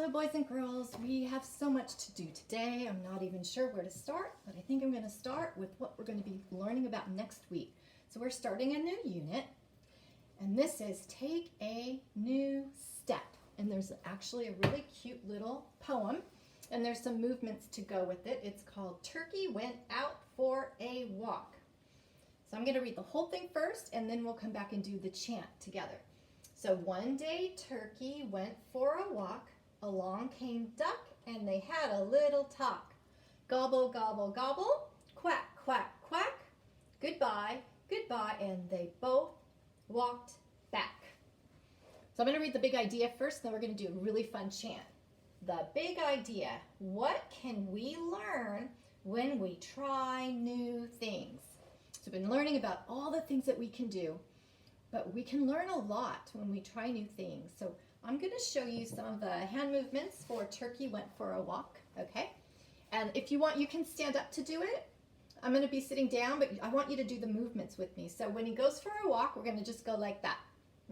Hello boys and girls, we have so much to do today. I'm not even sure where to start, but I think I'm going to start with what we're going to be learning about next week. So we're starting a new unit, and this is Take a New Step. And there's actually a really cute little poem, and there's some movements to go with it. It's called Turkey Went Out for a Walk. So I'm going to read the whole thing first, and then we'll come back and do the chant together. So one day Turkey went for a walk. Along came Duck, and they had a little talk. Gobble, gobble, gobble, quack, quack, quack. Goodbye, goodbye, and they both walked back. So I'm going to read the big idea first, then we're going to do a really fun chant. The big idea: what can we learn when we try new things? So we've been learning about all the things that we can do, but we can learn a lot when we try new things. So I'm going to show you some of the hand movements for Turkey Went for a Walk, okay? And if you want, you can stand up to do it. I'm going to be sitting down, but I want you to do the movements with me. So when he goes for a walk, we're going to just go like that.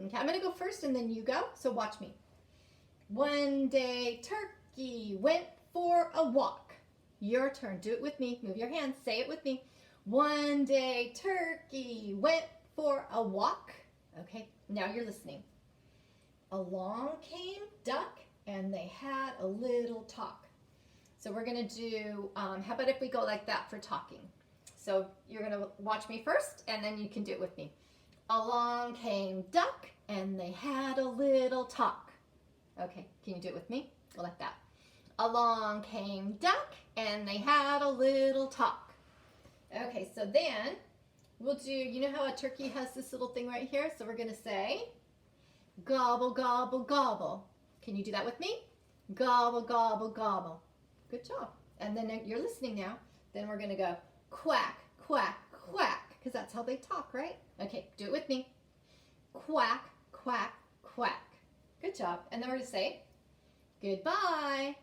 Okay, I'm going to go first and then you go, so watch me. One day Turkey went for a walk. Your turn. Do it with me. Move your hands. Say it with me. One day Turkey went for a walk. Okay, now you're listening. Along came Duck, and they had a little talk. So we're going to do, how about if we go like that for talking? So you're going to watch me first, and then you can do it with me. Along came Duck, and they had a little talk. Okay, can you do it with me? Go like that. Along came Duck, and they had a little talk. Okay, so then we'll do, you know how a turkey has this little thing right here? So we're going to say, gobble, gobble, gobble. Can you do that with me? Gobble, gobble, gobble. Good job. And then you're listening now. Then we're going to go quack, quack, quack, because that's how they talk, right? Okay, do it with me. Quack, quack, quack. Good job. And then we're going to say goodbye,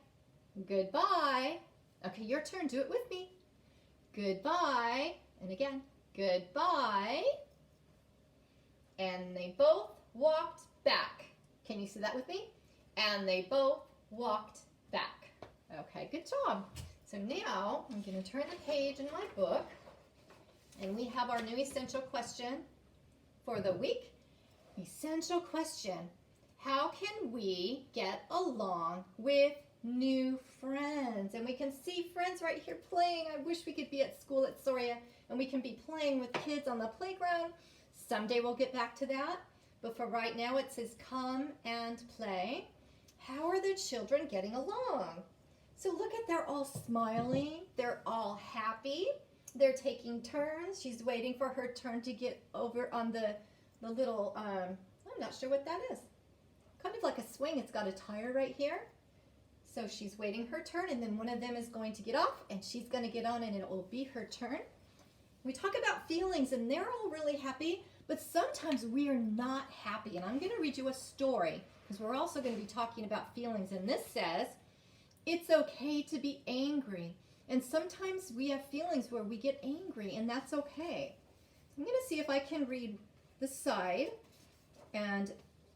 goodbye. Okay, your turn. Do it with me. Goodbye. And again, goodbye. And they both walked back. Can you see that with me? And they both walked back. Okay, good job. So now I'm going to turn the page in my book, and we have our new essential question for the week. Essential question: how can we get along with new friends? And we can see friends right here playing. I wish we could be at school at Soria and we can be playing with kids on the playground. Someday we'll get back to that. But for right now, it says come and play. How are the children getting along? So look at, they're all smiling. They're all happy. They're taking turns. She's waiting for her turn to get over on the little, I'm not sure what that is. Kind of like a swing. It's got a tire right here. So she's waiting her turn, and then one of them is going to get off, and she's going to get on, and it will be her turn. We talk about feelings, and they're all really happy. But sometimes we are not happy. And I'm going to read you a story because we're also going to be talking about feelings. And this says, it's okay to be angry. And sometimes we have feelings where we get angry, and that's okay. So I'm going to see if I can read this side. And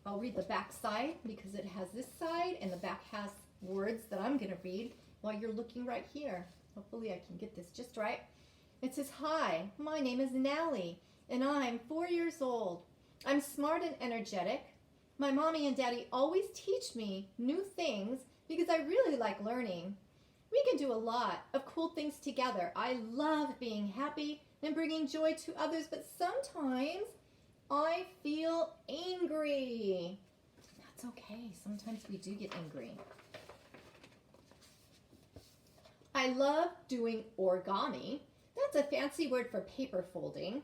I'll read the back side because it has this side, and the back has words that I'm going to read while you're looking right here. Hopefully I can get this just right. It says, hi, my name is Nally. And I'm 4 years old. I'm smart and energetic. My mommy and daddy always teach me new things because I really like learning. We can do a lot of cool things together. I love being happy and bringing joy to others, but sometimes I feel angry. That's okay. Sometimes we do get angry. I love doing origami. That's a fancy word for paper folding.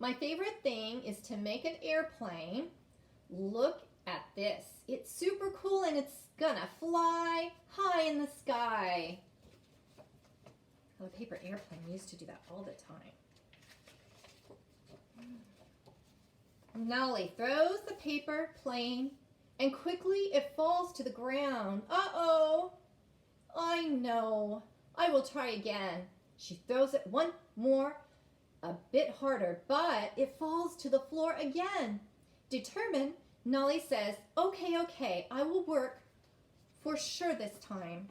My favorite thing is to make an airplane. Look at this. It's super cool, and it's gonna fly high in the sky. Oh, a paper airplane. We used to do that all the time. Nally throws the paper plane, and quickly it falls to the ground. Uh-oh. I know. I will try again. She throws it one more, a bit harder, but it falls to the floor again. Determined, Nally says, okay, I will work For sure this time.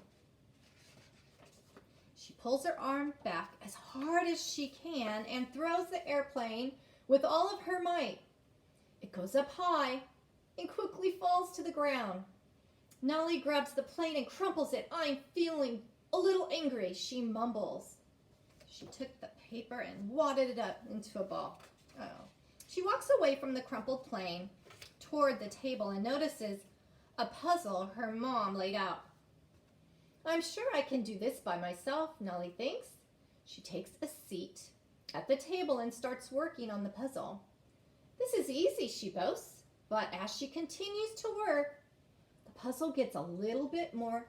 She pulls her arm back as hard as she can and throws the airplane with all of her might. It goes up high and quickly falls to the ground. Nolly grabs the plane and crumples it. I'm feeling a little angry, she mumbles. She took the paper and wadded it up into a ball. Oh. She walks away from the crumpled plane toward the table and notices a puzzle her mom laid out. I'm sure I can do this by myself, Nolly thinks. She takes a seat at the table and starts working on the puzzle. This is easy, she boasts, but as she continues to work, the puzzle gets a little bit more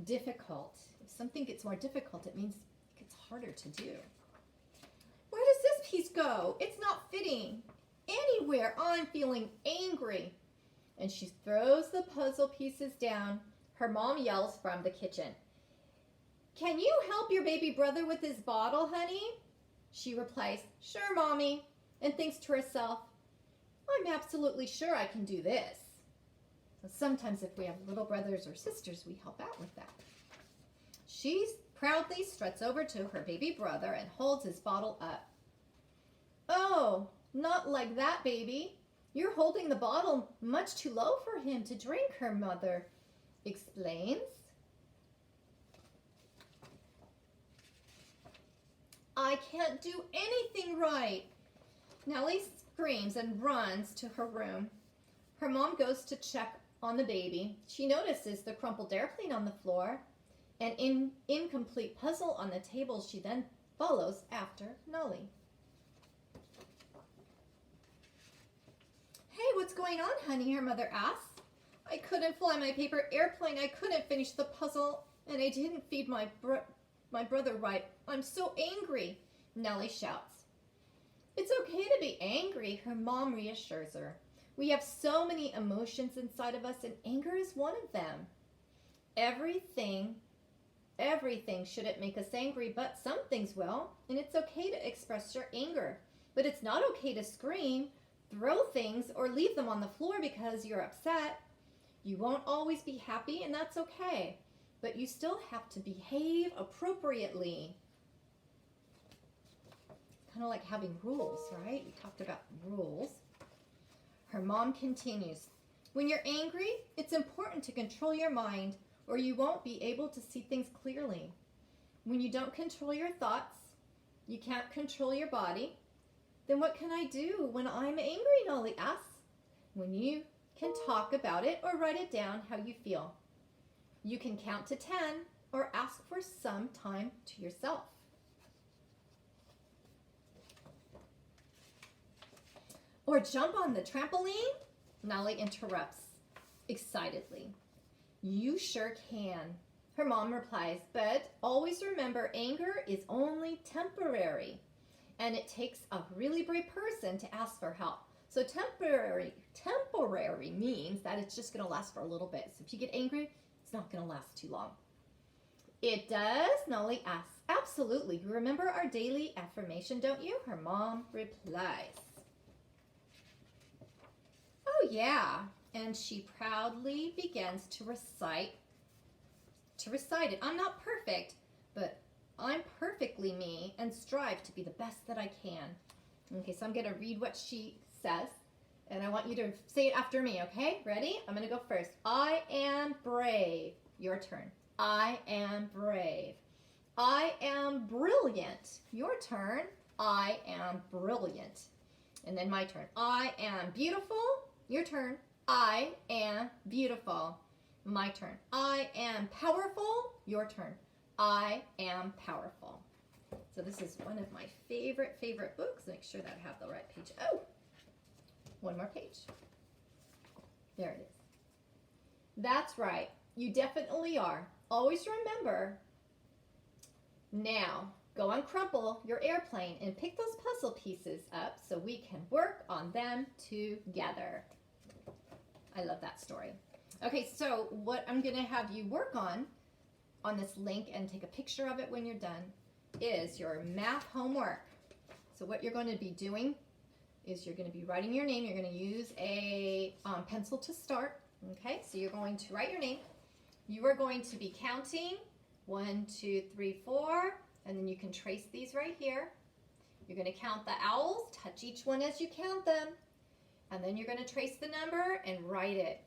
difficult. If something gets more difficult, it means it gets harder to do. Where does this piece go? It's not fitting anywhere. I'm feeling angry. And she throws the puzzle pieces down. Her mom yells from the kitchen, Can you help your baby brother with his bottle, honey? She replies, Sure, Mommy, and thinks to herself, I'm absolutely sure I can do this. So sometimes if we have little brothers or sisters, we help out with that. She proudly struts over to her baby brother and holds his bottle up. Oh, not like that, baby. You're holding the bottle much too low for him to drink, her mother explains. I can't do anything right. Nellie screams and runs to her room. Her mom goes to check on the baby. She notices the crumpled airplane on the floor, an incomplete puzzle on the table. She then follows after Nolly. Hey, what's going on, honey? Her mother asks. I couldn't fly my paper airplane. I couldn't finish the puzzle, and I didn't feed my brother right. I'm so angry, Nellie shouts. It's okay to be angry, her mom reassures her. We have so many emotions inside of us, and anger is one of them. Everything shouldn't make us angry, but some things will, and it's okay to express your anger. But it's not okay to scream, throw things, or leave them on the floor because you're upset. You won't always be happy, and that's okay. But you still have to behave appropriately. Kind of like having rules, right? We talked about rules. Her mom continues, when you're angry, it's important to control your mind or you won't be able to see things clearly. When you don't control your thoughts, you can't control your body. Then what can I do when I'm angry, Nolly asks. When you can talk about it or write it down how you feel. You can count to 10 or ask for some time to yourself. Or jump on the trampoline? Nolly interrupts excitedly. You sure can, her mom replies, but always remember anger is only temporary and it takes a really brave person to ask for help. So temporary means that it's just going to last for a little bit. So if you get angry, it's not going to last too long. It does? Nolly asks. Absolutely. You remember our daily affirmation, don't you? Her mom replies. Oh, yeah. And she proudly begins to recite it. I'm not perfect, but I'm perfectly me and strive to be the best that I can. Okay, so I'm going to read what she says, and I want you to say it after me, okay? Ready? I'm going to go first. I am brave. Your turn. I am brave. I am brilliant. Your turn. I am brilliant. And then my turn. I am beautiful. Your turn. I am beautiful. My turn. I am powerful. Your turn. I am powerful. So this is one of my favorite books. Make sure that I have the right page. Oh, one more page. There it is. That's right. You definitely are. Always remember. Now, go and crumple your airplane and pick those puzzle pieces up so we can work on them together. I love that story. Okay, so what I'm going to have you work on this link and take a picture of it when you're done is your math homework. So what you're going to be doing is you're going to be writing your name. You're going to use a pencil to start. Okay, so you're going to write your name. you are going to be counting 1, 2, 3, 4, and then you can trace these right here. You're going to count the owls, touch each one as you count them, and then you're going to trace the number and write it.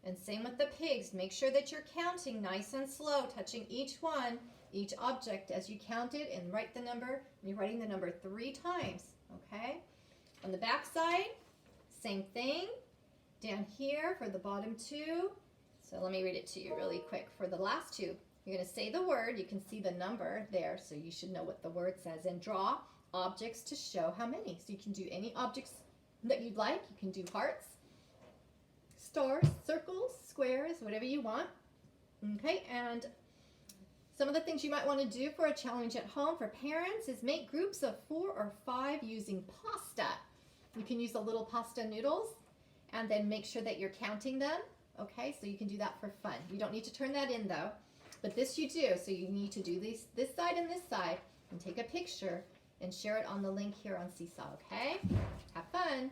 And same with the pigs. Make sure that you're counting nice and slow, touching each one, each object as you count it, and write the number. And you're writing the number 3 times, okay? On the back side, same thing. Down here for the bottom 2. So let me read it to you really quick. For the last 2, you're going to say the word. You can see the number there, so you should know what the word says. And draw objects to show how many. So you can do any objects that you'd like. You can do hearts, stars, circles, squares, whatever you want. Okay, and some of the things you might want to do for a challenge at home for parents is make groups of 4 or 5 using pasta. You can use the little pasta noodles and then make sure that you're counting them. Okay, so you can do that for fun. You don't need to turn that in though, but this you do. So you need to do this side and this side and take a picture and share it on the link here on Seesaw, okay? Have fun.